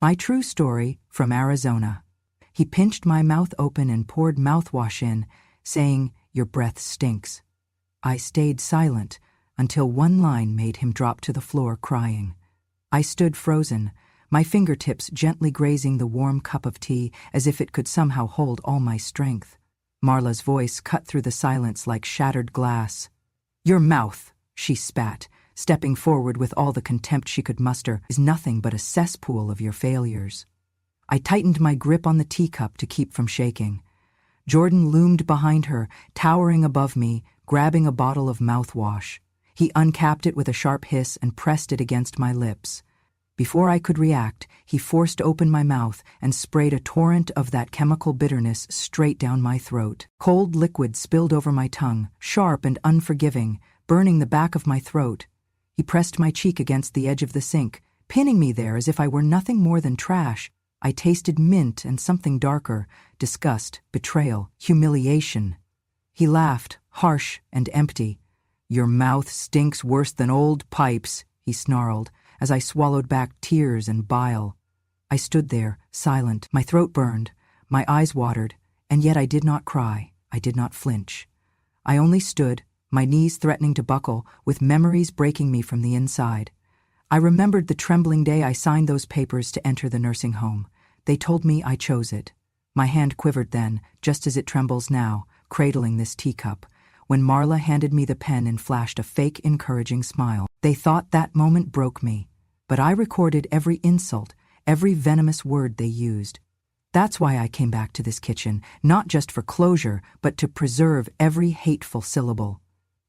My true story from Arizona. He pinched my mouth open and poured mouthwash in, saying, "Your breath stinks." I stayed silent until one line made him drop to the floor crying. I stood frozen, my fingertips gently grazing the warm cup of tea as if it could somehow hold all my strength. Marla's voice cut through the silence like shattered glass. "Your mouth," she spat, stepping forward with all the contempt she could muster, "is nothing but a cesspool of your failures." I tightened my grip on the teacup to keep from shaking. Jordan loomed behind her, towering above me, grabbing a bottle of mouthwash. He uncapped it with a sharp hiss and pressed it against my lips. Before I could react, he forced open my mouth and sprayed a torrent of that chemical bitterness straight down my throat. Cold liquid spilled over my tongue, sharp and unforgiving, burning the back of my throat. He pressed my cheek against the edge of the sink, pinning me there as if I were nothing more than trash. I tasted mint and something darker, disgust, betrayal, humiliation. He laughed, harsh and empty. "Your mouth stinks worse than old pipes," he snarled, as I swallowed back tears and bile. I stood there, silent, my throat burned, my eyes watered, and yet I did not cry, I did not flinch. I only stood, my knees threatening to buckle, with memories breaking me from the inside. I remembered the trembling day I signed those papers to enter the nursing home. They told me I chose it. My hand quivered then, just as it trembles now, cradling this teacup, when Marla handed me the pen and flashed a fake, encouraging smile. They thought that moment broke me, but I recorded every insult, every venomous word they used. That's why I came back to this kitchen, not just for closure, but to preserve every hateful syllable.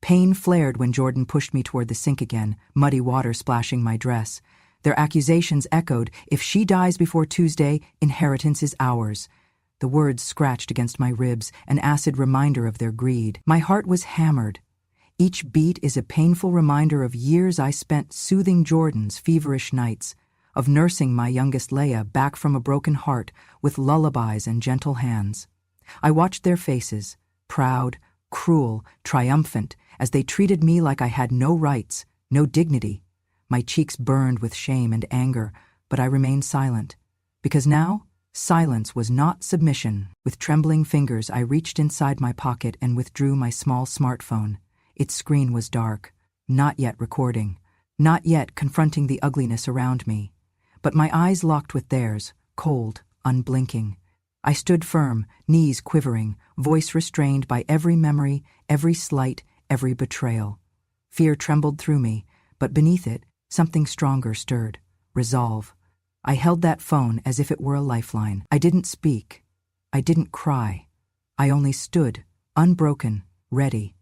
Pain flared when Jordan pushed me toward the sink again, muddy water splashing my dress. Their accusations echoed, "If she dies before Tuesday, inheritance is ours." The words scratched against my ribs, an acid reminder of their greed. My heart was hammered. Each beat is a painful reminder of years I spent soothing Jordan's feverish nights, of nursing my youngest Leia back from a broken heart with lullabies and gentle hands. I watched their faces, proud, cruel, triumphant, as they treated me like I had no rights, no dignity. My cheeks burned with shame and anger, but I remained silent, because now silence was not submission. With trembling fingers, I reached inside my pocket and withdrew my small smartphone. Its screen was dark, not yet recording, not yet confronting the ugliness around me. But my eyes locked with theirs, cold, unblinking. I stood firm, knees quivering, voice restrained by every memory, every slight, every betrayal. Fear trembled through me, but beneath it, something stronger stirred, resolve. I held that phone as if it were a lifeline. I didn't speak. I didn't cry. I only stood, unbroken, ready.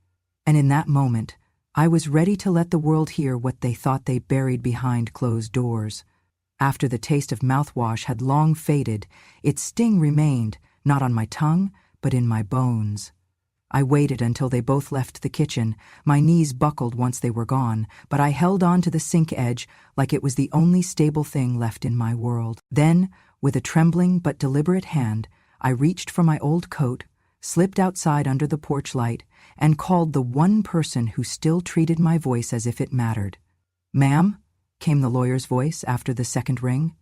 And in that moment, I was ready to let the world hear what they thought they buried behind closed doors. After the taste of mouthwash had long faded, its sting remained, not on my tongue, but in my bones. I waited until they both left the kitchen. My knees buckled once they were gone, but I held on to the sink edge like it was the only stable thing left in my world. Then, with a trembling but deliberate hand, I reached for my old coat, slipped outside under the porch light, and called the one person who still treated my voice as if it mattered. "Ma'am?" came the lawyer's voice after the second ring.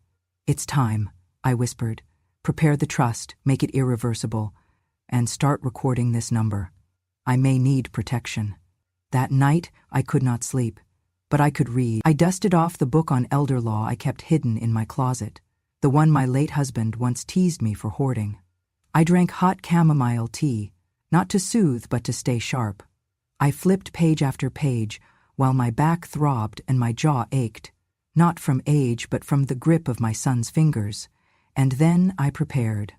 "It's time," I whispered. "Prepare the trust, make it irreversible, and start recording this number. I may need protection." That night, I could not sleep, but I could read. I dusted off the book on elder law I kept hidden in my closet, the one my late husband once teased me for hoarding. I drank hot chamomile tea, not to soothe but to stay sharp. I flipped page after page, while my back throbbed and my jaw ached, not from age but from the grip of my son's fingers. And then I prepared.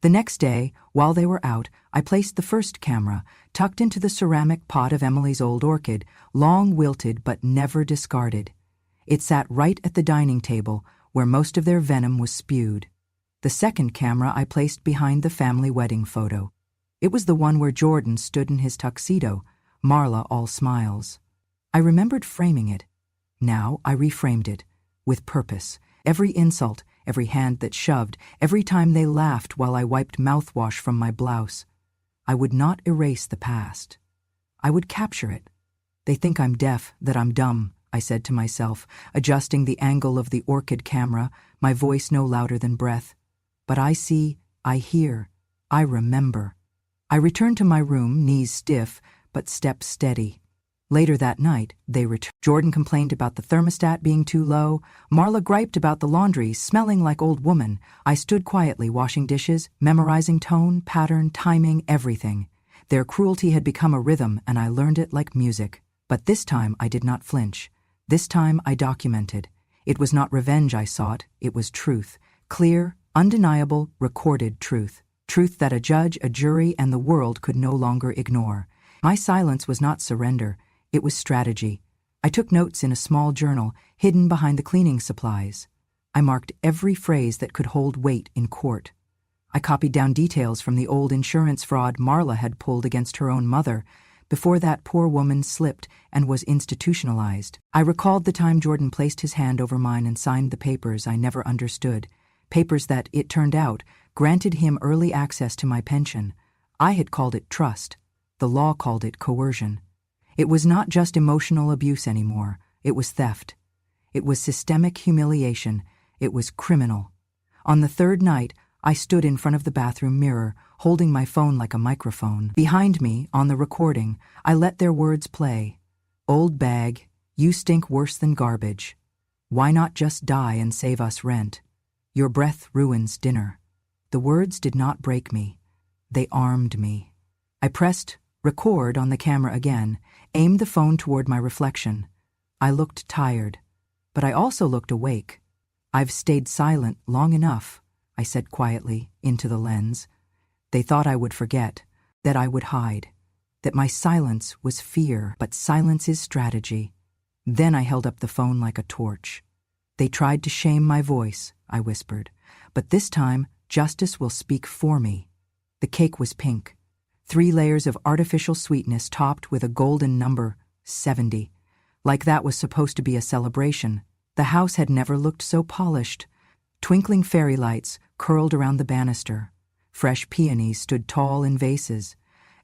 The next day, while they were out, I placed the first camera, tucked into the ceramic pot of Emily's old orchid, long wilted but never discarded. It sat right at the dining table, where most of their venom was spewed. The second camera I placed behind the family wedding photo. It was the one where Jordan stood in his tuxedo, Marla all smiles. I remembered framing it. Now I reframed it, with purpose. Every insult, every hand that shoved, every time they laughed while I wiped mouthwash from my blouse. I would not erase the past. I would capture it. They think I'm deaf, that I'm dumb, I said to myself, adjusting the angle of the orchid camera, my voice no louder than breath. But I see, I hear, I remember. I returned to my room, knees stiff, but steps steady. Later that night, they returned. Jordan complained about the thermostat being too low. Marla griped about the laundry smelling like old woman. I stood quietly washing dishes, memorizing tone, pattern, timing, everything. Their cruelty had become a rhythm, and I learned it like music. But this time I did not flinch. This time I documented. It was not revenge I sought, it was truth. Clear, undeniable, recorded truth. Truth that a judge, a jury, and the world could no longer ignore. My silence was not surrender, it was strategy. I took notes in a small journal, hidden behind the cleaning supplies. I marked every phrase that could hold weight in court. I copied down details from the old insurance fraud Marla had pulled against her own mother, before that poor woman slipped and was institutionalized. I recalled the time Jordan placed his hand over mine and signed the papers I never understood. Papers that, it turned out, granted him early access to my pension. I had called it trust. The law called it coercion. It was not just emotional abuse anymore. It was theft. It was systemic humiliation. It was criminal. On the third night, I stood in front of the bathroom mirror, holding my phone like a microphone. Behind me, on the recording, I let their words play. Old bag, you stink worse than garbage. Why not just die and save us rent? Your breath ruins dinner. The words did not break me. They armed me. I pressed record on the camera again, aimed the phone toward my reflection. I looked tired, but I also looked awake. I've stayed silent long enough, I said quietly into the lens. They thought I would forget, that I would hide, that my silence was fear, but silence is strategy. Then I held up the phone like a torch. They tried to shame my voice, I whispered, but this time justice will speak for me. The cake was pink. 3 layers of artificial sweetness topped with a golden number, 70. Like that was supposed to be a celebration. The house had never looked so polished. Twinkling fairy lights curled around the banister. Fresh peonies stood tall in vases.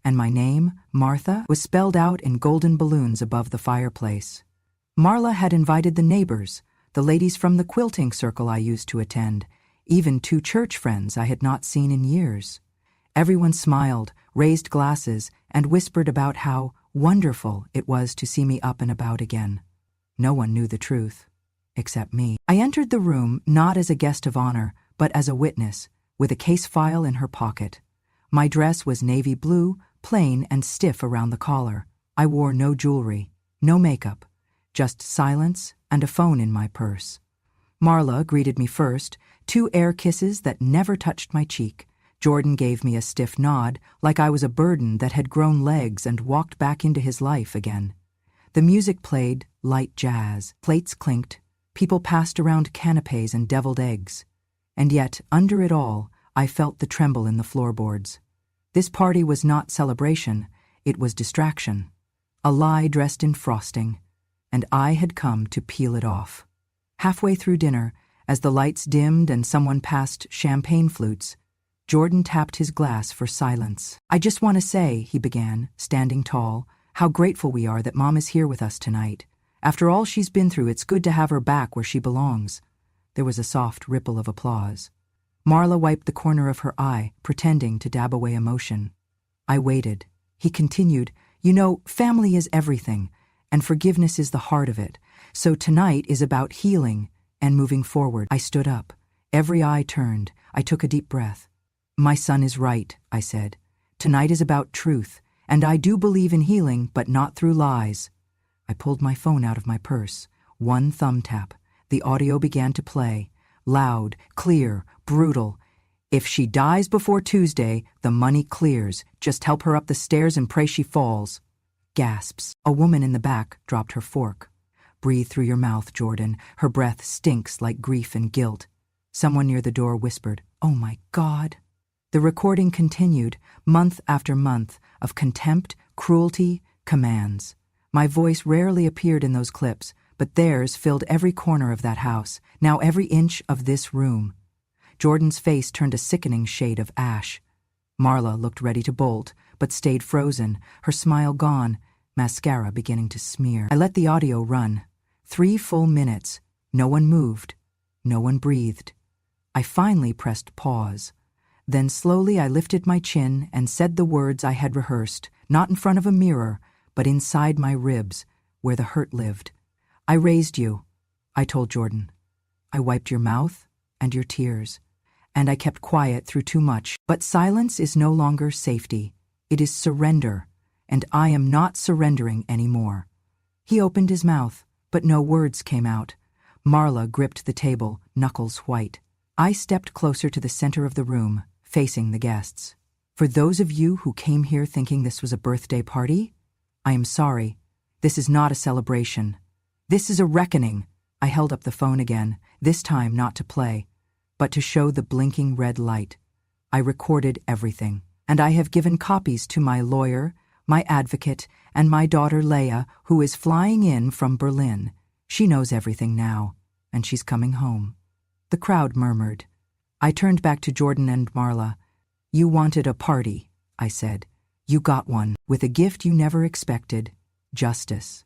And my name, Martha, was spelled out in golden balloons above the fireplace. Marla had invited the neighbors, the ladies from the quilting circle I used to attend, even 2 church friends I had not seen in years. Everyone smiled, raised glasses, and whispered about how wonderful it was to see me up and about again. No one knew the truth, except me. I entered the room not as a guest of honor, but as a witness, with a case file in her pocket. My dress was navy blue, plain and stiff around the collar. I wore no jewelry, no makeup, just silence and a phone in my purse. Marla greeted me first, 2 air kisses that never touched my cheek. Jordan gave me a stiff nod, like I was a burden that had grown legs and walked back into his life again. The music played, light jazz. Plates clinked. People passed around canapes and deviled eggs. And yet, under it all, I felt the tremble in the floorboards. This party was not celebration, it was distraction. A lie dressed in frosting. And I had come to peel it off. Halfway through dinner, as the lights dimmed and someone passed champagne flutes, Jordan tapped his glass for silence. I just want to say, he began, standing tall, how grateful we are that Mom is here with us tonight. After all she's been through, it's good to have her back where she belongs. There was a soft ripple of applause. Marla wiped the corner of her eye, pretending to dab away emotion. I waited. He continued, you know, family is everything, and forgiveness is the heart of it. So tonight is about healing and moving forward. I stood up. Every eye turned. I took a deep breath. My son is right, I said. Tonight is about truth, and I do believe in healing, but not through lies. I pulled my phone out of my purse. 1 thumb tap. The audio began to play. Loud, clear, brutal. If she dies before Tuesday, the money clears. Just help her up the stairs and pray she falls. Gasps. A woman in the back dropped her fork. Breathe through your mouth, Jordan. Her breath stinks like grief and guilt. Someone near the door whispered, oh my God. The recording continued, month after month, of contempt, cruelty, commands. My voice rarely appeared in those clips, but theirs filled every corner of that house, now every inch of this room. Jordan's face turned a sickening shade of ash. Marla looked ready to bolt, but stayed frozen, her smile gone, mascara beginning to smear. I let the audio run. 3 full minutes. No one moved. No one breathed. I finally pressed pause. Then slowly I lifted my chin and said the words I had rehearsed, not in front of a mirror, but inside my ribs, where the hurt lived. I raised you, I told Jordan. I wiped your mouth and your tears. And I kept quiet through too much. But silence is no longer safety. It is surrender, and I am not surrendering anymore. He opened his mouth, but no words came out. Marla gripped the table, knuckles white. I stepped closer to the center of the room, facing the guests. For those of you who came here thinking this was a birthday party, I am sorry. This is not a celebration. This is a reckoning. I held up the phone again, this time not to play, but to show the blinking red light. I recorded everything, and I have given copies to my lawyer, my advocate, and my daughter Leia, who is flying in from Berlin. She knows everything now, and she's coming home. The crowd murmured. I turned back to Jordan and Marla. You wanted a party, I said. You got one, with a gift you never expected, justice.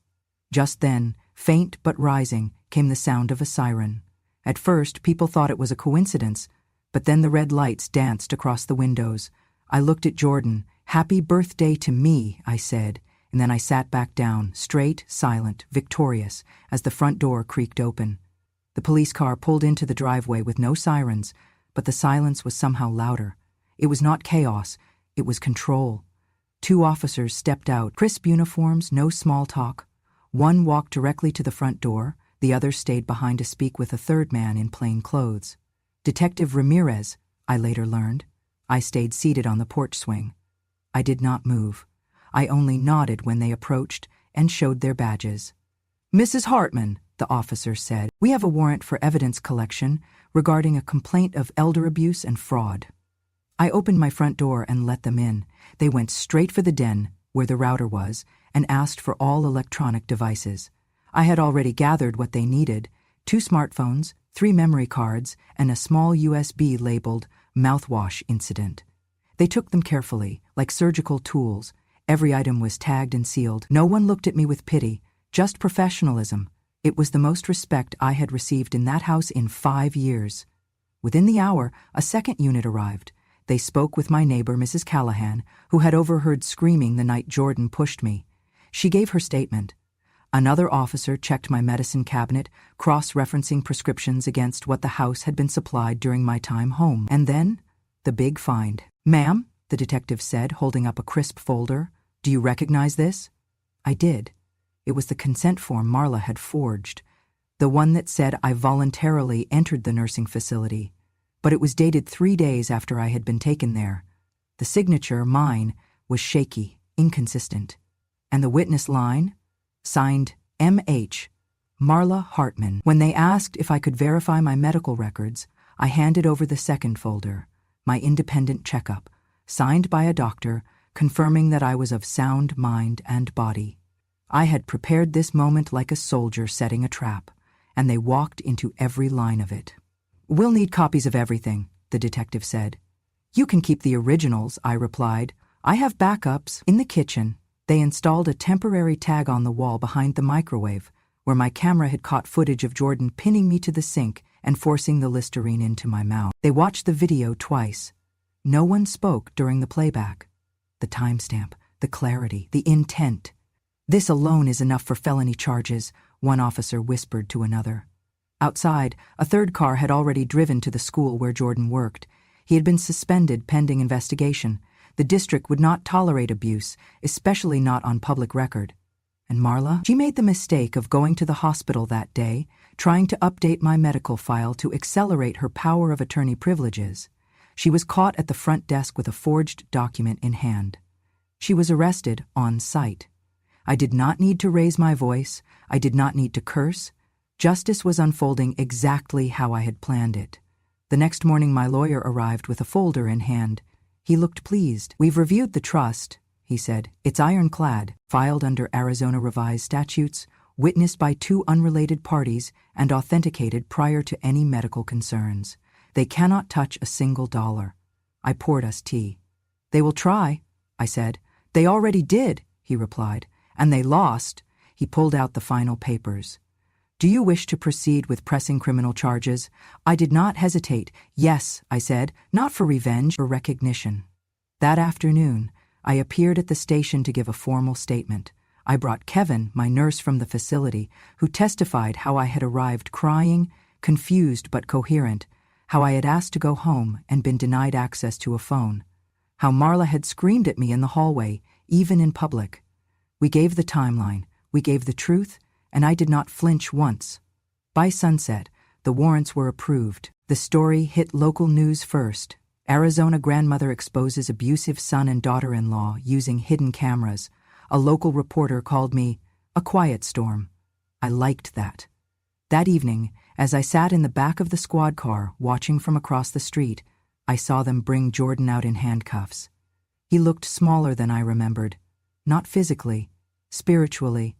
Just then, faint but rising, came the sound of a siren. At first, people thought it was a coincidence, but then the red lights danced across the windows. I looked at Jordan. Happy birthday to me, I said, and then I sat back down, straight, silent, victorious, as the front door creaked open. The police car pulled into the driveway with no sirens, but the silence was somehow louder. It was not chaos, it was control. 2 officers stepped out, crisp uniforms, no small talk. One walked directly to the front door, the other stayed behind to speak with a third man in plain clothes. Detective Ramirez, I later learned. I stayed seated on the porch swing. I did not move. I only nodded when they approached and showed their badges. Mrs. Hartman, the officer said, we have a warrant for evidence collection regarding a complaint of elder abuse and fraud. I opened my front door and let them in. They went straight for the den, where the router was, and asked for all electronic devices. I had already gathered what they needed: 2 smartphones, 3 memory cards, and a small USB labeled Mouthwash Incident. They took them carefully, like surgical tools. Every item was tagged and sealed. No one looked at me with pity, just professionalism. It was the most respect I had received in that house in 5 years. Within the hour, a second unit arrived. They spoke with my neighbor, Mrs. Callahan, who had overheard screaming the night Jordan pushed me. She gave her statement. Another officer checked my medicine cabinet, cross-referencing prescriptions against what the house had been supplied during my time home. And then, the big find. Ma'am, the detective said, holding up a crisp folder, do you recognize this? I did. It was the consent form Marla had forged, the one that said I voluntarily entered the nursing facility. But it was dated 3 days after I had been taken there. The signature, mine, was shaky, inconsistent. And the witness line? Signed M.H., Marla Hartman. When they asked if I could verify my medical records, I handed over the second folder, my independent checkup, signed by a doctor, confirming that I was of sound mind and body. I had prepared this moment like a soldier setting a trap, and they walked into every line of it. We'll need copies of everything, the detective said. You can keep the originals, I replied. I have backups in the kitchen. They installed a temporary tag on the wall behind the microwave, where my camera had caught footage of Jordan pinning me to the sink and forcing the Listerine into my mouth. They watched the video twice. No one spoke during the playback. The timestamp, the clarity, the intent. This alone is enough for felony charges, one officer whispered to another. Outside, a third car had already driven to the school where Jordan worked. He had been suspended pending investigation. The district would not tolerate abuse, especially not on public record. And Marla? She made the mistake of going to the hospital that day, trying to update my medical file to accelerate her power of attorney privileges. She was caught at the front desk with a forged document in hand. She was arrested on sight. I did not need to raise my voice. I did not need to curse. Justice was unfolding exactly how I had planned it. The next morning my lawyer arrived with a folder in hand. He looked pleased. We've reviewed the trust, he said. It's ironclad, filed under Arizona revised statutes, witnessed by 2 unrelated parties, and authenticated prior to any medical concerns. They cannot touch a single dollar. I poured us tea. They will try, I said. They already did, he replied. And they lost. He pulled out the final papers. Do you wish to proceed with pressing criminal charges? I did not hesitate. Yes, I said, not for revenge or recognition. That afternoon, I appeared at the station to give a formal statement. I brought Kevin, my nurse from the facility, who testified how I had arrived crying, confused but coherent, how I had asked to go home and been denied access to a phone, how Marla had screamed at me in the hallway, even in public. We gave the timeline, we gave the truth, and I did not flinch once. By sunset, the warrants were approved. The story hit local news first. Arizona grandmother exposes abusive son and daughter-in-law using hidden cameras. A local reporter called me a quiet storm. I liked that. That evening, as I sat in the back of the squad car watching from across the street, I saw them bring Jordan out in handcuffs. He looked smaller than I remembered. Not physically, spiritually,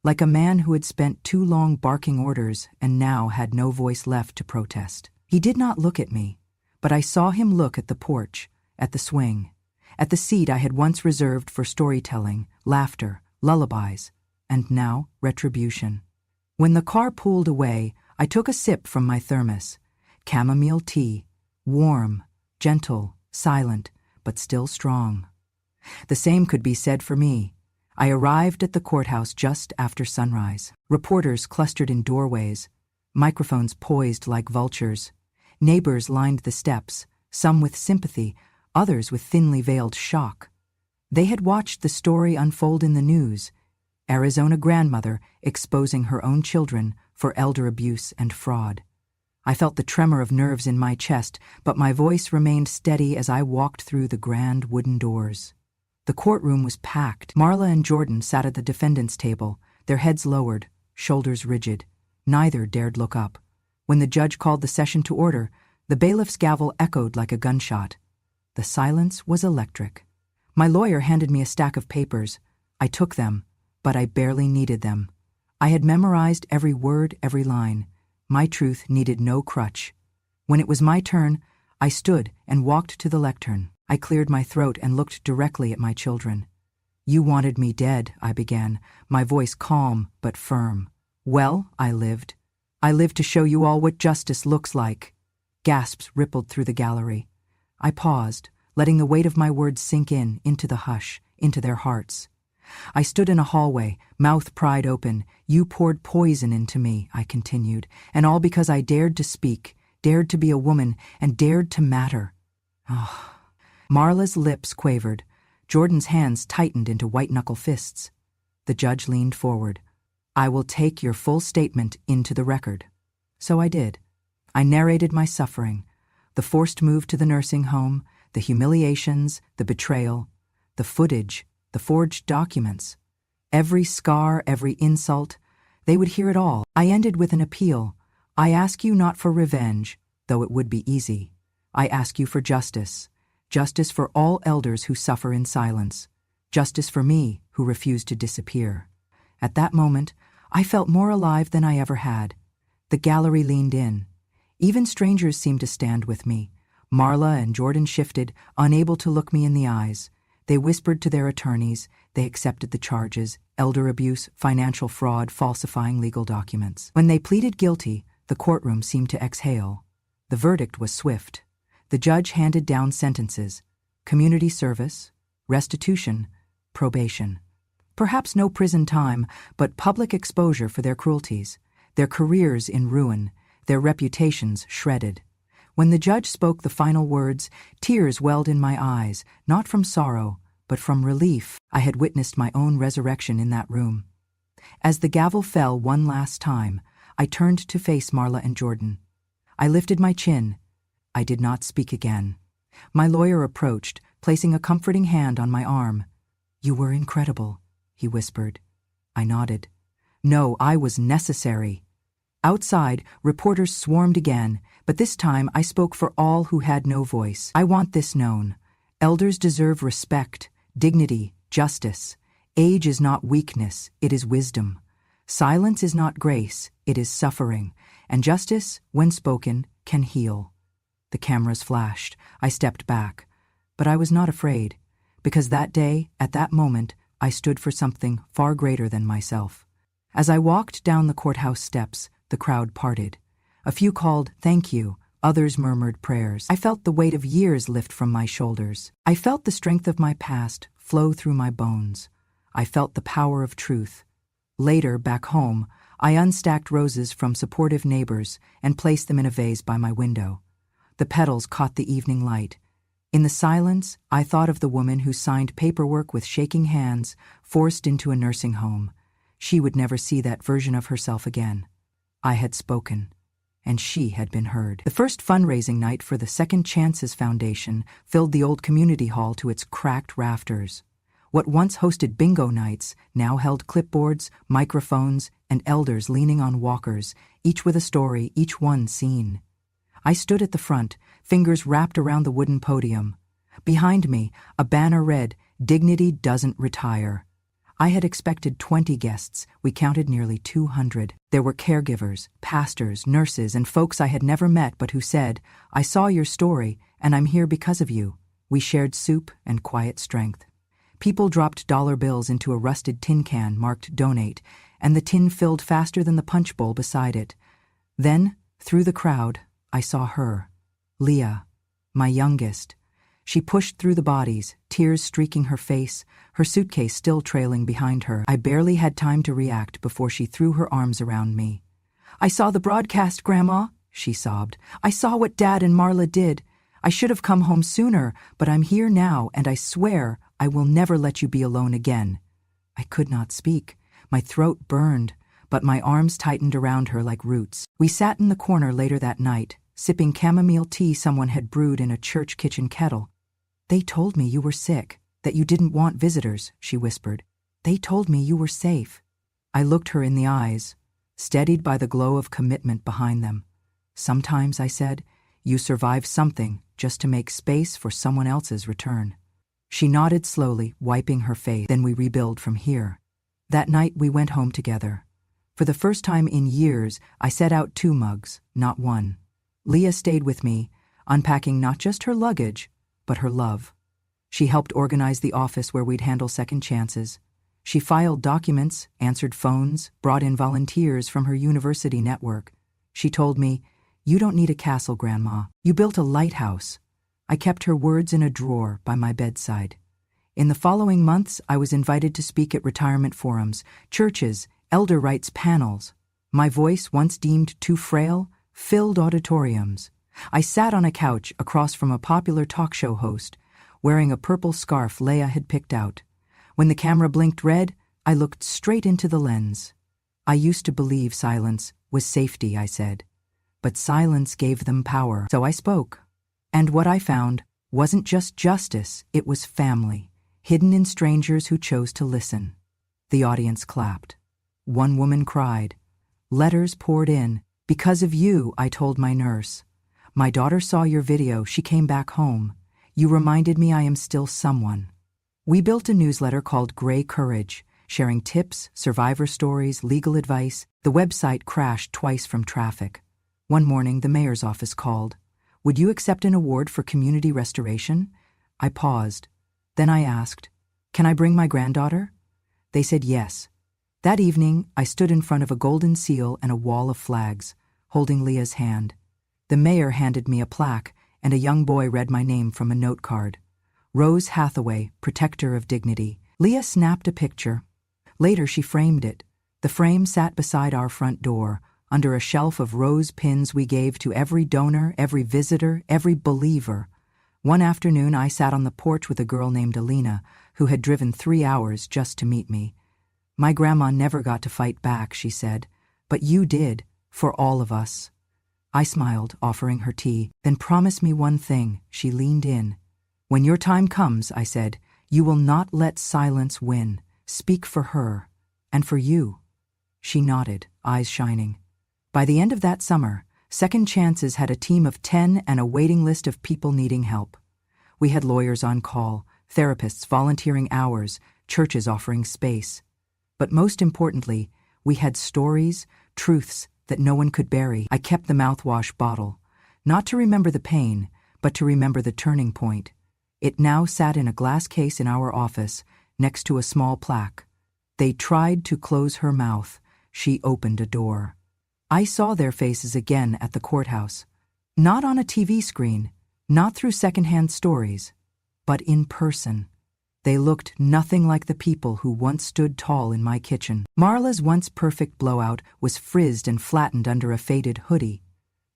like a man who had spent too long barking orders and now had no voice left to protest. He did not look at me, but I saw him look at the porch, at the swing, at the seat I had once reserved for storytelling, laughter, lullabies, and now retribution. When the car pulled away, I took a sip from my thermos. Chamomile tea, warm, gentle, silent, but still strong. The same could be said for me. I arrived at the courthouse just after sunrise. Reporters clustered in doorways, microphones poised like vultures. Neighbors lined the steps, some with sympathy, others with thinly veiled shock. They had watched the story unfold in the news. Arizona grandmother exposing her own children for elder abuse and fraud. I felt the tremor of nerves in my chest, but my voice remained steady as I walked through the grand wooden doors. The courtroom was packed. Marla and Jordan sat at the defendant's table, their heads lowered, shoulders rigid. Neither dared look up. When the judge called the session to order, the bailiff's gavel echoed like a gunshot. The silence was electric. My lawyer handed me a stack of papers. I took them, but I barely needed them. I had memorized every word, every line. My truth needed no crutch. When it was my turn, I stood and walked to the lectern. I cleared my throat and looked directly at my children. You wanted me dead, I began, my voice calm but firm. Well, I lived. I lived to show you all what justice looks like. Gasps rippled through the gallery. I paused, letting the weight of my words sink in, into the hush, into their hearts. I stood in a hallway, mouth pried open. You poured poison into me, I continued, and all because I dared to speak, dared to be a woman, and dared to matter. Oh. Marla's lips quavered. Jordan's hands tightened into white-knuckle fists. The judge leaned forward. I will take your full statement into the record. So I did. I narrated my suffering, the forced move to the nursing home, the humiliations, the betrayal, the footage, the forged documents. Every scar, every insult, they would hear it all. I ended with an appeal. I ask you not for revenge, though it would be easy. I ask you for justice. Justice for all elders who suffer in silence. Justice for me, who refuse to disappear. At that moment, I felt more alive than I ever had. The gallery leaned in. Even strangers seemed to stand with me. Marla and Jordan shifted, unable to look me in the eyes. They whispered to their attorneys. They accepted the charges: elder abuse, financial fraud, falsifying legal documents. When they pleaded guilty, the courtroom seemed to exhale. The verdict was swift. The judge handed down sentences: community service, restitution, probation. Perhaps no prison time, but public exposure for their cruelties, their careers in ruin, their reputations shredded. When the judge spoke the final words, tears welled in my eyes, not from sorrow, but from relief. I had witnessed my own resurrection in that room. As the gavel fell one last time, I turned to face Marla and Jordan. I lifted my chin. I did not speak again. My lawyer approached, placing a comforting hand on my arm. You were incredible, he whispered. I nodded. No, I was necessary. Outside, reporters swarmed again, but this time I spoke for all who had no voice. I want this known. Elders deserve respect, dignity, justice. Age is not weakness, it is wisdom. Silence is not grace, it is suffering. And justice, when spoken, can heal. The cameras flashed. I stepped back. But I was not afraid, because that day, at that moment, I stood for something far greater than myself. As I walked down the courthouse steps, the crowd parted. A few called, "Thank you," others murmured prayers. I felt the weight of years lift from my shoulders. I felt the strength of my past flow through my bones. I felt the power of truth. Later, back home, I unstacked roses from supportive neighbors and placed them in a vase by my window. The petals caught the evening light. In the silence, I thought of the woman who signed paperwork with shaking hands, forced into a nursing home. She would never see that version of herself again. I had spoken, and she had been heard. The first fundraising night for the Second Chances Foundation filled the old community hall to its cracked rafters. What once hosted bingo nights now held clipboards, microphones, and elders leaning on walkers, each with a story, each one seen. I stood at the front, fingers wrapped around the wooden podium. Behind me, a banner read, "Dignity doesn't retire." I had expected 20 guests. We counted nearly 200. There were caregivers, pastors, nurses, and folks I had never met but who said, "I saw your story, and I'm here because of you." We shared soup and quiet strength. People dropped dollar bills into a rusted tin can marked "Donate," and the tin filled faster than the punch bowl beside it. Then, through the crowd, I saw her, Leah, my youngest. She pushed through the bodies, tears streaking her face, her suitcase still trailing behind her. I barely had time to react before she threw her arms around me. "I saw the broadcast, Grandma," she sobbed. "I saw what Dad and Marla did. I should have come home sooner, but I'm here now, and I swear I will never let you be alone again." I could not speak. My throat burned, but my arms tightened around her like roots. We sat in the corner later that night, sipping chamomile tea someone had brewed in a church kitchen kettle. "They told me you were sick, that you didn't want visitors," she whispered. "They told me you were safe." I looked her in the eyes, steadied by the glow of commitment behind them. "Sometimes," I said, "you survive something just to make space for someone else's return." She nodded slowly, wiping her face. "Then we rebuild from here." That night we went home together. For the first time in years, I set out 2 mugs, not 1. Leah stayed with me, unpacking not just her luggage, but her love. She helped organize the office where we'd handle second chances. She filed documents, answered phones, brought in volunteers from her university network. She told me, "You don't need a castle, Grandma. You built a lighthouse." I kept her words in a drawer by my bedside. In the following months, I was invited to speak at retirement forums, churches, elder rights panels. My voice, once deemed too frail, filled auditoriums. I sat on a couch across from a popular talk show host, wearing a purple scarf Leah had picked out. When the camera blinked red, I looked straight into the lens. "I used to believe silence was safety," I said. "But silence gave them power." So I spoke. And what I found wasn't just justice, it was family, hidden in strangers who chose to listen. The audience clapped. One woman cried. Letters poured in. "Because of you," I told my nurse. "My daughter saw your video, she came back home. You reminded me I am still someone." We built a newsletter called Gray Courage, sharing tips, survivor stories, legal advice. The website crashed twice from traffic. One morning, the mayor's office called. "Would you accept an award for community restoration?" I paused. Then I asked, "Can I bring my granddaughter?" They said yes. That evening, I stood in front of a golden seal and a wall of flags, holding Leah's hand. The mayor handed me a plaque, and a young boy read my name from a note card. Rose Hathaway, Protector of Dignity. Leah snapped a picture. Later, she framed it. The frame sat beside our front door, under a shelf of rose pins we gave to every donor, every visitor, every believer. One afternoon, I sat on the porch with a girl named Alina, who had driven 3 hours just to meet me. "My grandma never got to fight back," she said, "but you did, for all of us." I smiled, offering her tea. "Then promise me one thing," she leaned in. "When your time comes," I said, "you will not let silence win. Speak for her, and for you." She nodded, eyes shining. By the end of that summer, Second Chances had a team of 10 and a waiting list of people needing help. We had lawyers on call, therapists volunteering hours, churches offering space. But most importantly, we had stories, truths that no one could bury. I kept the mouthwash bottle, not to remember the pain, but to remember the turning point. It now sat in a glass case in our office, next to a small plaque. "They tried to close her mouth. She opened a door." I saw their faces again at the courthouse. Not on a TV screen, not through secondhand stories, but in person. They looked nothing like the people who once stood tall in my kitchen. Marla's once perfect blowout was frizzed and flattened under a faded hoodie.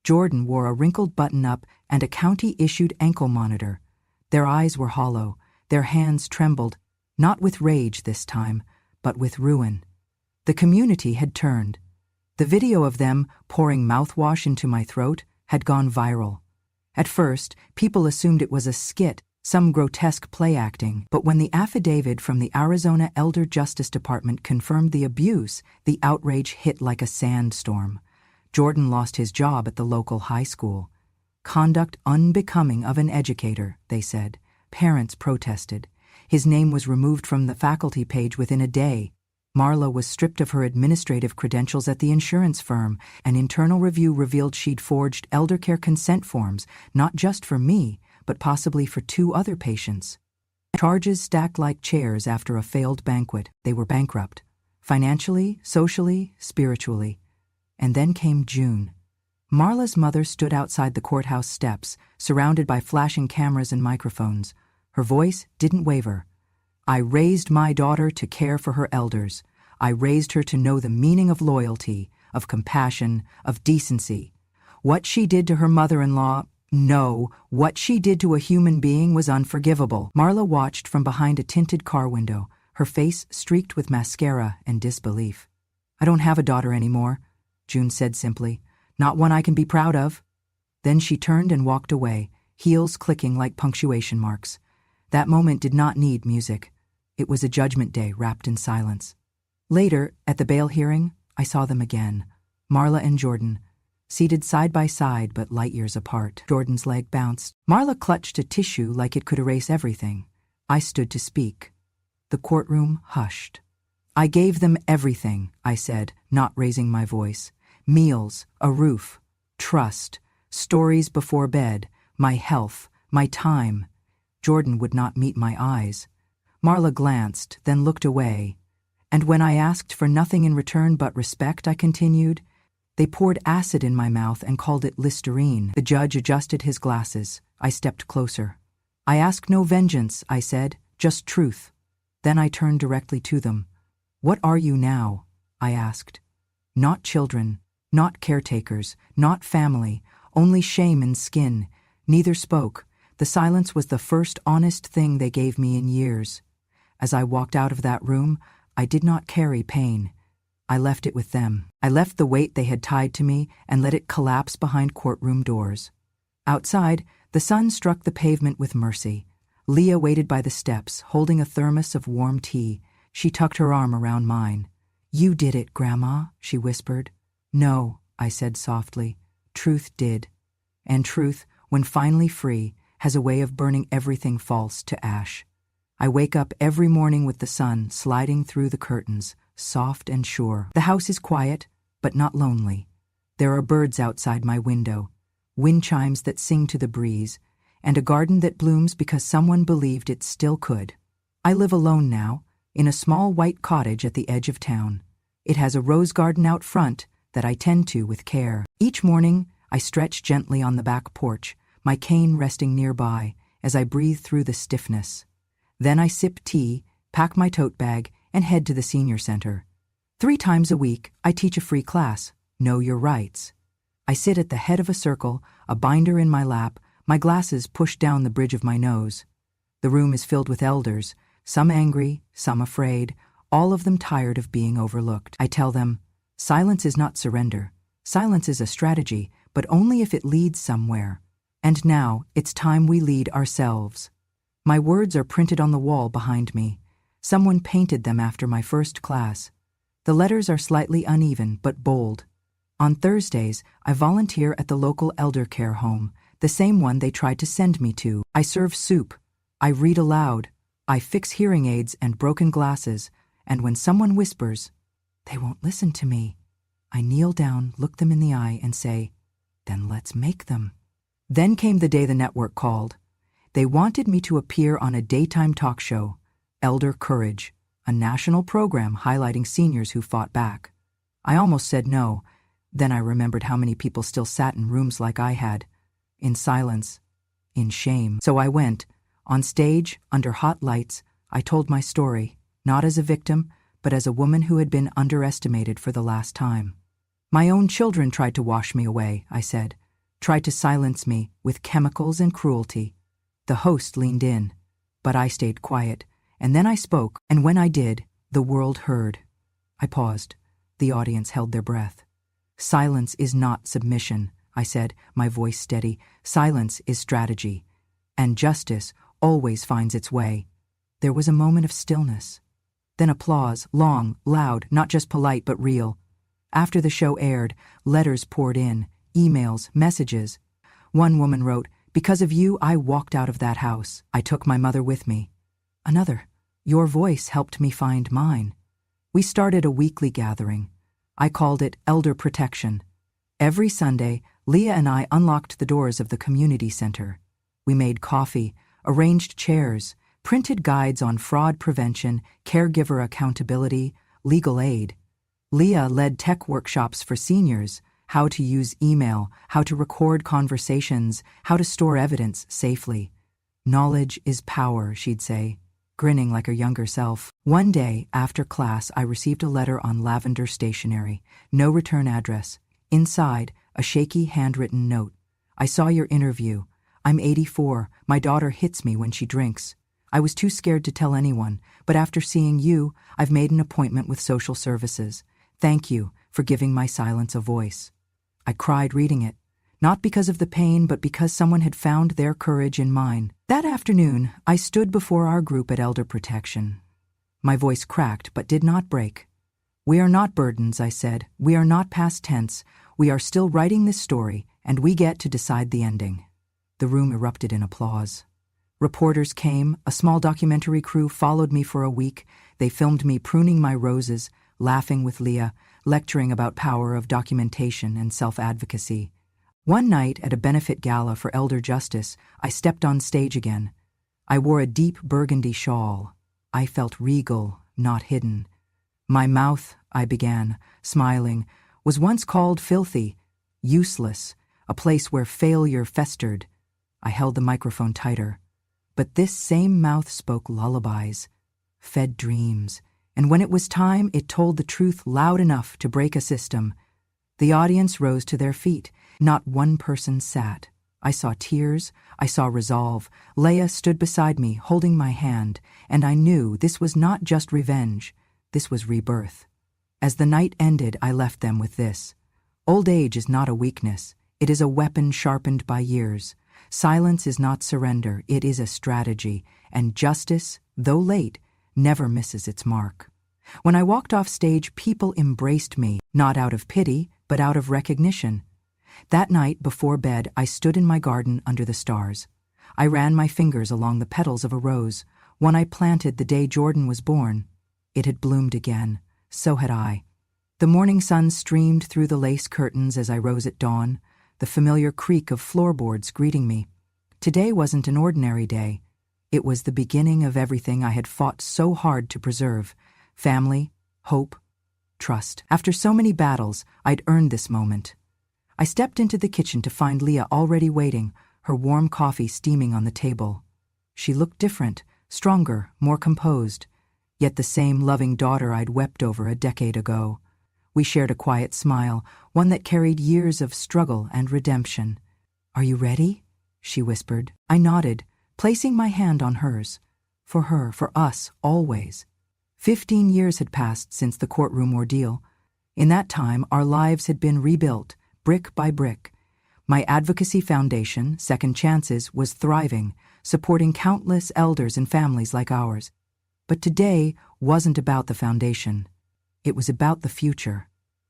Jordan wore a wrinkled button-up and a county-issued ankle monitor. Their eyes were hollow, their hands trembled, not with rage this time, but with ruin. The community had turned. The video of them pouring mouthwash into my throat had gone viral. At first, people assumed it was a skit, some grotesque play acting, but when the affidavit from the Arizona Elder Justice Department confirmed the abuse, the outrage hit like a sandstorm. Jordan lost his job at the local high school. Conduct unbecoming of an educator, they said. Parents protested. His name was removed from the faculty page within a day. Marla was stripped of her administrative credentials at the insurance firm. An internal review revealed she'd forged eldercare consent forms, not just for me, but possibly for 2 other patients. Charges stacked like chairs after a failed banquet. They were bankrupt. Financially, socially, spiritually. And then came June. Marla's mother stood outside the courthouse steps, surrounded by flashing cameras and microphones. Her voice didn't waver. I raised my daughter to care for her elders. I raised her to know the meaning of loyalty, of compassion, of decency. What she did to her mother-in-law, no, what she did to a human being was unforgivable. Marla watched from behind a tinted car window, her face streaked with mascara and disbelief. I don't have a daughter anymore, June said simply. Not one I can be proud of. Then she turned and walked away, heels clicking like punctuation marks. That moment did not need music. It was a judgment day wrapped in silence. Later, at the bail hearing, I saw them again, Marla and Jordan, seated side by side but light years apart. Jordan's leg bounced. Marla clutched a tissue like it could erase everything. I stood to speak. The courtroom hushed. I gave them everything, I said, not raising my voice. Meals, a roof, trust, stories before bed, my health, my time. Jordan would not meet my eyes. Marla glanced, then looked away. And when I asked for nothing in return but respect, I continued, they poured acid in my mouth and called it Listerine. The judge adjusted his glasses. I stepped closer. I ask no vengeance, I said, just truth. Then I turned directly to them. What are you now? I asked. Not children, not caretakers, not family, only shame and skin. Neither spoke. The silence was the first honest thing they gave me in years. As I walked out of that room, I did not carry pain. I left it with them. I left the weight they had tied to me and let it collapse behind courtroom doors. Outside, the sun struck the pavement with mercy. Leah waited by the steps, holding a thermos of warm tea. She tucked her arm around mine. You did it, Grandma, she whispered. No, I said softly. Truth did. And truth, when finally free, has a way of burning everything false to ash. I wake up every morning with the sun sliding through the curtains, soft and sure. The house is quiet, but not lonely. There are birds outside my window, wind chimes that sing to the breeze, and a garden that blooms because someone believed it still could. I live alone now, in a small white cottage at the edge of town. It has a rose garden out front that I tend to with care. Each morning, I stretch gently on the back porch, my cane resting nearby as I breathe through the stiffness. Then I sip tea, pack my tote bag, and head to the senior center. 3 times a week, I teach a free class, Know Your Rights. I sit at the head of a circle, a binder in my lap, my glasses pushed down the bridge of my nose. The room is filled with elders, some angry, some afraid, all of them tired of being overlooked. I tell them, silence is not surrender. Silence is a strategy, but only if it leads somewhere. And now, it's time we lead ourselves. My words are printed on the wall behind me. Someone painted them after my first class. The letters are slightly uneven, but bold. On Thursdays, I volunteer at the local elder care home, the same one they tried to send me to. I serve soup. I read aloud. I fix hearing aids and broken glasses. And when someone whispers, they won't listen to me, I kneel down, look them in the eye, and say, then let's make them. Then came the day the network called. They wanted me to appear on a daytime talk show, Elder Courage, a national program highlighting seniors who fought back. I almost said no, Then I remembered how many people still sat in rooms like I had, in silence, in shame. So I went. On stage, under hot lights, I told my story, not as a victim, but as a woman who had been underestimated for the last time. My own children tried to wash me away, I said, tried to silence me with chemicals and cruelty. The host leaned in, but I stayed quiet, and then I spoke, and when I did, the world heard. I paused. The audience held their breath. Silence is not submission, I said, my voice steady. Silence is strategy, and justice always finds its way. There was a moment of stillness. Then applause, long, loud, not just polite but real. After the show aired, letters poured in, emails, messages. One woman wrote, "Because of you, I walked out of that house. I took my mother with me." Another, "Your voice helped me find mine." We started a weekly gathering. I called it Elder Protection. Every Sunday, Leah and I unlocked the doors of the community center. We made coffee, arranged chairs, printed guides on fraud prevention, caregiver accountability, legal aid. Leah led tech workshops for seniors, how to use email, how to record conversations, how to store evidence safely. Knowledge is power, she'd say, grinning like her younger self. One day, after class, I received a letter on lavender stationery, no return address. Inside, a shaky handwritten note. "I saw your interview. I'm 84. My daughter hits me when she drinks. I was too scared to tell anyone, but after seeing you, I've made an appointment with social services. Thank you for giving my silence a voice." I cried reading it, not because of the pain, but because someone had found their courage in mine. That afternoon, I stood before our group at Elder Protection. My voice cracked but did not break. "We are not burdens," I said. "We are not past tense. We are still writing this story, and we get to decide the ending." The room erupted in applause. Reporters came, a small documentary crew followed me for a week. They filmed me pruning my roses, laughing with Leah, lecturing about power of documentation and self-advocacy. One night at a benefit gala for elder justice, I stepped on stage again. I wore a deep burgundy shawl. I felt regal, not hidden. My mouth, I began, smiling, was once called filthy, useless, a place where failure festered. I held the microphone tighter. But this same mouth spoke lullabies, fed dreams, and when it was time, it told the truth loud enough to break a system. The audience rose to their feet. Not one person sat. I saw tears. I saw resolve. Leah stood beside me, holding my hand, and I knew this was not just revenge. This was rebirth. As the night ended, I left them with this. Old age is not a weakness. It is a weapon sharpened by years. Silence is not surrender. It is a strategy, and justice, though late, never misses its mark. When I walked off stage, people embraced me, not out of pity, but out of recognition. That night, before bed, I stood in my garden under the stars. I ran my fingers along the petals of a rose, one I planted the day Jordan was born. It had bloomed again. So had I. The morning sun streamed through the lace curtains as I rose at dawn, the familiar creak of floorboards greeting me. Today wasn't an ordinary day. It was the beginning of everything I had fought so hard to preserve: family, hope, trust. After so many battles, I'd earned this moment. I stepped into the kitchen to find Leah already waiting, her warm coffee steaming on the table. She looked different, stronger, more composed, yet the same loving daughter I'd wept over a decade ago. We shared a quiet smile, one that carried years of struggle and redemption. "Are you ready?" she whispered. I nodded, placing my hand on hers. For her, for us, always. 15 years had passed since the courtroom ordeal. In that time, our lives had been rebuilt, brick by brick. My advocacy foundation, Second Chances, was thriving, supporting countless elders and families like ours. But today wasn't about the foundation. It was about the future.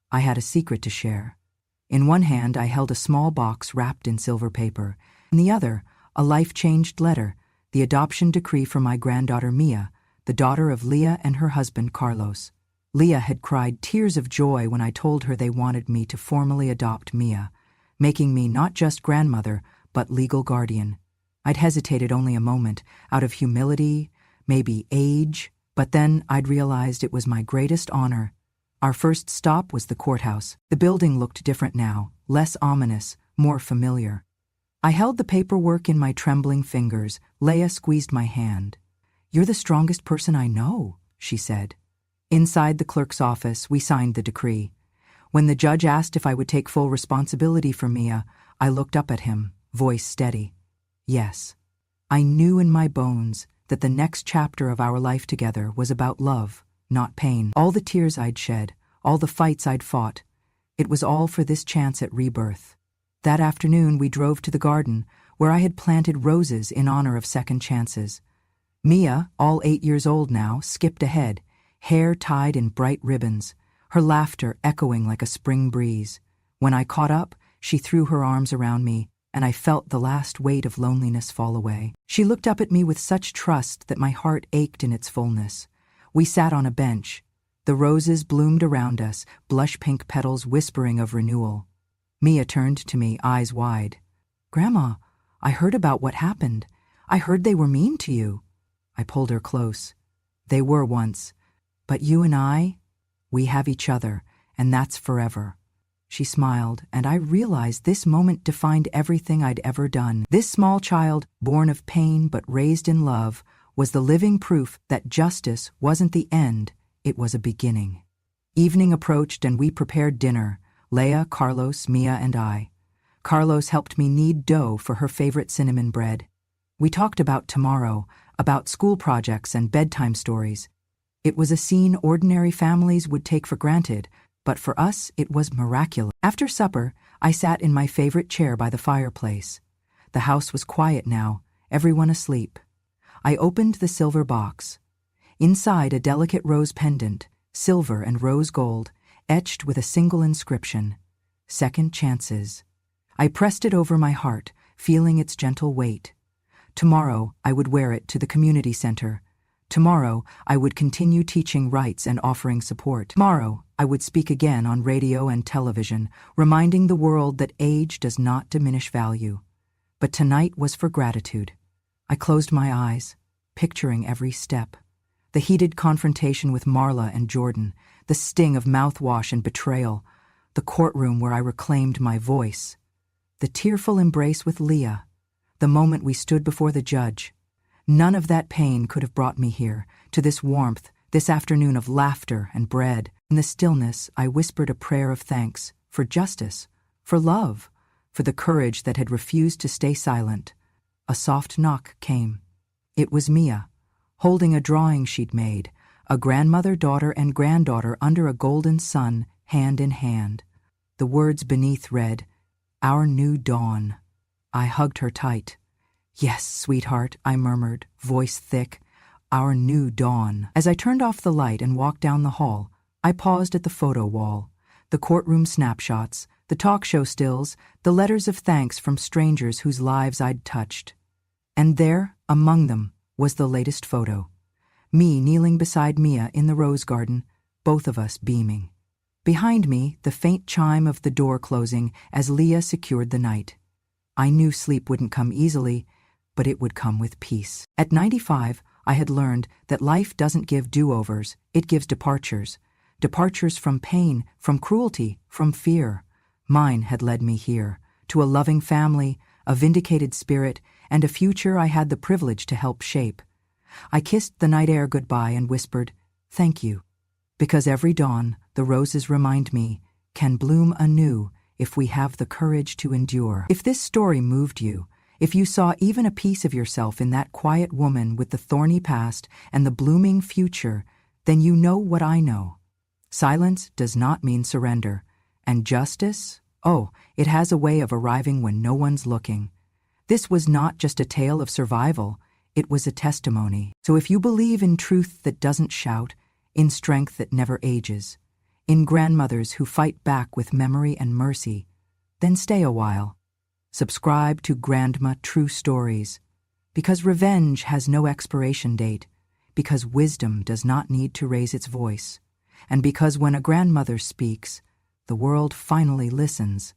I had a secret to share. In one hand, I held a small box wrapped in silver paper. In the other, a life-changed letter, the adoption decree for my granddaughter Mia, the daughter of Leah and her husband Carlos. Leah had cried tears of joy when I told her they wanted me to formally adopt Mia, making me not just grandmother, but legal guardian. I'd hesitated only a moment, out of humility, maybe age, but then I'd realized it was my greatest honor. Our first stop was the courthouse. The building looked different now, less ominous, more familiar. I held the paperwork in my trembling fingers. Leah squeezed my hand. "You're the strongest person I know," she said. Inside the clerk's office, we signed the decree. When the judge asked if I would take full responsibility for Mia, I looked up at him, voice steady. Yes. I knew in my bones that the next chapter of our life together was about love, not pain. All the tears I'd shed, all the fights I'd fought, it was all for this chance at rebirth. That afternoon we drove to the garden, where I had planted roses in honor of second chances. Mia, all 8 years old now, skipped ahead, hair tied in bright ribbons, her laughter echoing like a spring breeze. When I caught up, she threw her arms around me, and I felt the last weight of loneliness fall away. She looked up at me with such trust that my heart ached in its fullness. We sat on a bench. The roses bloomed around us, blush-pink petals whispering of renewal. Mia turned to me, eyes wide. "Grandma, I heard about what happened. I heard they were mean to you." I pulled her close. "They were once. But you and I, we have each other, and that's forever." She smiled, and I realized this moment defined everything I'd ever done. This small child, born of pain but raised in love, was the living proof that justice wasn't the end, it was a beginning. Evening approached and we prepared dinner, Leah, Carlos, Mia, and I. Carlos helped me knead dough for her favorite cinnamon bread. We talked about tomorrow, about school projects and bedtime stories. It was a scene ordinary families would take for granted, but for us it was miraculous. After supper, I sat in my favorite chair by the fireplace. The house was quiet now, everyone asleep. I opened the silver box. Inside, a delicate rose pendant, silver and rose gold, etched with a single inscription: Second Chances. I pressed it over my heart, feeling its gentle weight. Tomorrow, I would wear it to the community center. Tomorrow, I would continue teaching rights and offering support. Tomorrow, I would speak again on radio and television, reminding the world that age does not diminish value. But tonight was for gratitude. I closed my eyes, picturing every step. The heated confrontation with Marla and Jordan, the sting of mouthwash and betrayal, the courtroom where I reclaimed my voice, the tearful embrace with Leah, the moment we stood before the judge. None of that pain could have brought me here, to this warmth, this afternoon of laughter and bread. In the stillness, I whispered a prayer of thanks for justice, for love, for the courage that had refused to stay silent. A soft knock came. It was Mia, holding a drawing she'd made, a grandmother, daughter, and granddaughter under a golden sun, hand in hand. The words beneath read, "Our new dawn." I hugged her tight. "Yes, sweetheart," I murmured, voice thick. "Our new dawn." As I turned off the light and walked down the hall, I paused at the photo wall. The courtroom snapshots, the talk show stills, the letters of thanks from strangers whose lives I'd touched. And there, among them, was the latest photo. Me kneeling beside Mia in the rose garden, both of us beaming. Behind me, the faint chime of the door closing as Leah secured the night. I knew sleep wouldn't come easily, but it would come with peace. At 95, I had learned that life doesn't give do-overs, it gives departures. Departures from pain, from cruelty, from fear. Mine had led me here, to a loving family, a vindicated spirit, and a future I had the privilege to help shape. I kissed the night air goodbye and whispered, "Thank you," because every dawn, the roses remind me, can bloom anew if we have the courage to endure. If this story moved you, if you saw even a piece of yourself in that quiet woman with the thorny past and the blooming future, then you know what I know. Silence does not mean surrender, and justice, oh, it has a way of arriving when no one's looking. This was not just a tale of survival, it was a testimony. So if you believe in truth that doesn't shout, in strength that never ages, in grandmothers who fight back with memory and mercy, then stay a while. Subscribe to Grandma True Stories, because revenge has no expiration date, because wisdom does not need to raise its voice, and because when a grandmother speaks, the world finally listens.